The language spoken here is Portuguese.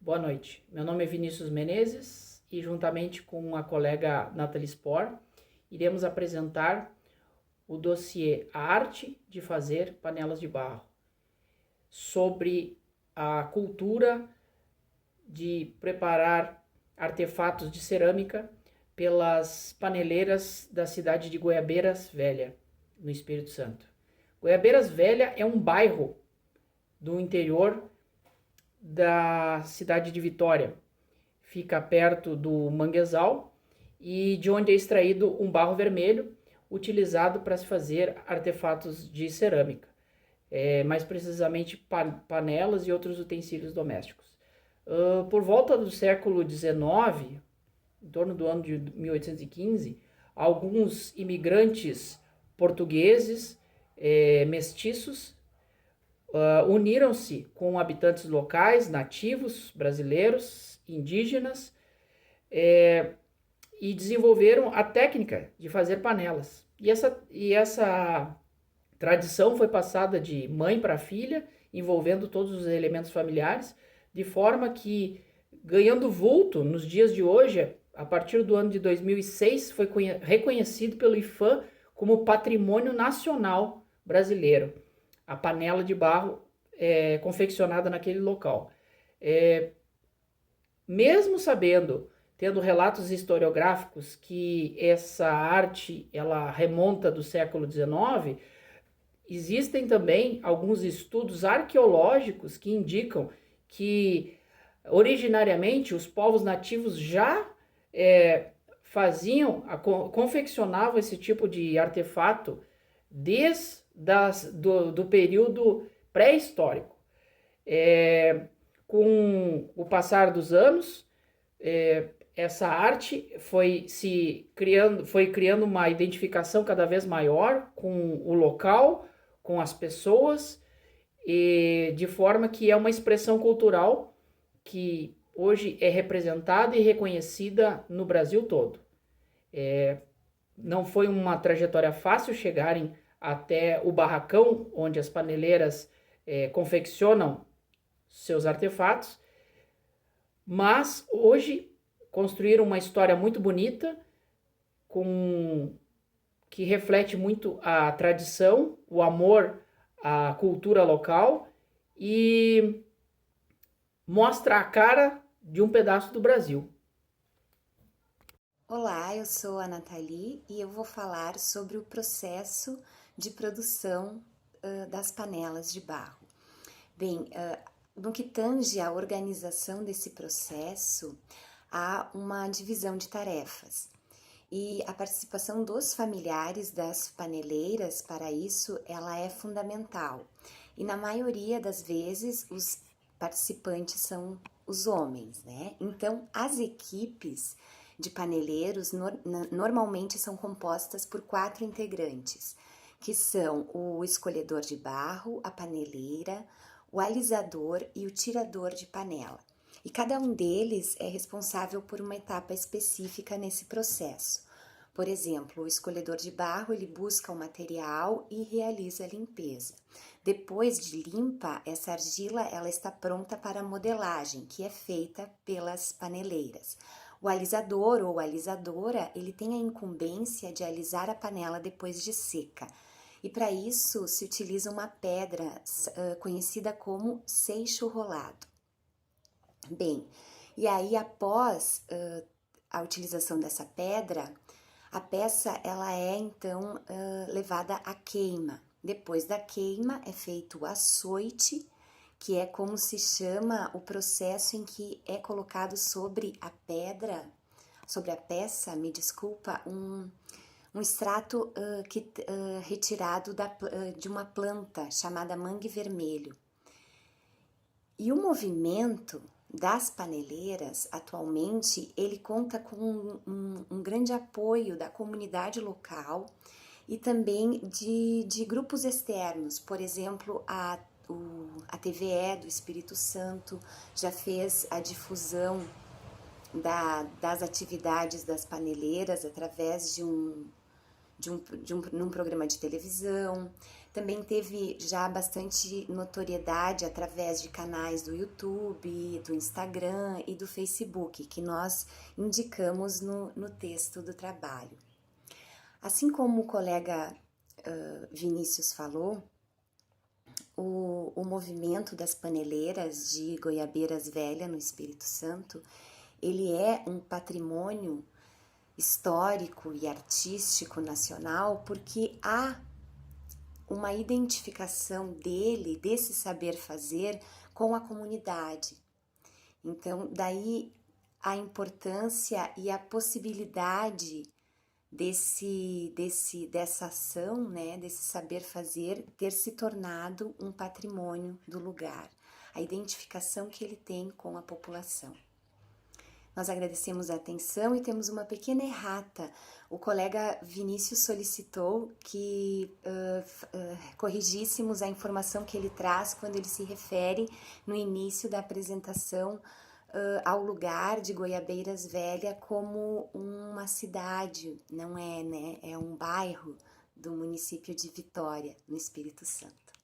Boa noite. Meu nome é Vinícius Menezes e, juntamente com a colega Nathalie Spor, iremos apresentar o dossiê A Arte de Fazer Panelas de Barro, sobre a cultura de preparar artefatos de cerâmica pelas paneleiras da cidade de Goiabeiras Velha, no Espírito Santo. Goiabeiras Velha é um bairro do interior da cidade de Vitória. Fica perto do manguezal e de onde é extraído um barro vermelho utilizado para se fazer artefatos de cerâmica, mais precisamente panelas e outros utensílios domésticos. Por volta do século XIX, em torno do ano de 1815, alguns imigrantes portugueses, mestiços, uniram-se com habitantes locais, nativos, brasileiros, indígenas, e desenvolveram a técnica de fazer panelas. E essa tradição foi passada de mãe para filha, envolvendo todos os elementos familiares, de forma que, ganhando vulto nos dias de hoje, a partir do ano de 2006, foi reconhecido pelo IFAM como Patrimônio Nacional Brasileiro, a panela de barro confeccionada naquele local. Mesmo sabendo, tendo relatos historiográficos que essa arte ela remonta do século XIX, existem também alguns estudos arqueológicos que indicam que originariamente os povos nativos já confeccionavam esse tipo de artefato desde do período pré-histórico. Com o passar dos anos, essa arte foi criando uma identificação cada vez maior com o local, com as pessoas, e de forma que é uma expressão cultural que hoje é representada e reconhecida no Brasil todo. Não foi uma trajetória fácil chegarem até o barracão onde as paneleiras confeccionam seus artefatos, mas hoje construíram uma história muito bonita, que reflete muito a tradição, o amor à cultura local e mostra a cara de um pedaço do Brasil. Olá, eu sou a Nathalie e eu vou falar sobre o processo de produção das panelas de barro. Bem, no que tange à organização desse processo, há uma divisão de tarefas. E a participação dos familiares das paneleiras para isso, ela é fundamental. E na maioria das vezes, os participantes são os homens, né? Então, as equipes de paneleiros normalmente são compostas por 4 integrantes, que são o escolhedor de barro, a paneleira, o alisador e o tirador de panela. E cada um deles é responsável por uma etapa específica nesse processo. Por exemplo, o escolhedor de barro, ele busca o material e realiza a limpeza. Depois de limpa, essa argila ela está pronta para a modelagem, que é feita pelas paneleiras. O alisador ou alisadora, ele tem a incumbência de alisar a panela depois de seca. E para isso se utiliza uma pedra conhecida como seixo rolado. Bem, e aí após a utilização dessa pedra, a peça ela é então levada à queima. Depois da queima é feito o açoite, que é como se chama o processo em que é colocado sobre a pedra, sobre a peça, me desculpa, um extrato retirado de uma planta chamada mangue vermelho. E o movimento das paneleiras, atualmente, ele conta com um grande apoio da comunidade local e também de grupos externos. Por exemplo, a TVE do Espírito Santo já fez a difusão das atividades das paneleiras através num programa de televisão. Também teve já bastante notoriedade através de canais do YouTube, do Instagram e do Facebook, que nós indicamos no texto do trabalho. Assim como o colega Vinícius falou, o movimento das paneleiras de Goiabeiras Velha, no Espírito Santo, ele é um patrimônio histórico e artístico nacional porque há uma identificação desse saber fazer com a comunidade. Então, daí a importância e a possibilidade dessa ação, né, desse saber fazer ter se tornado um patrimônio do lugar, a identificação que ele tem com a população. Nós agradecemos a atenção e temos uma pequena errata. O colega Vinícius solicitou que corrigíssemos a informação que ele traz quando ele se refere no início da apresentação ao lugar de Goiabeiras Velha como uma cidade, não é, né? É um bairro do município de Vitória, no Espírito Santo.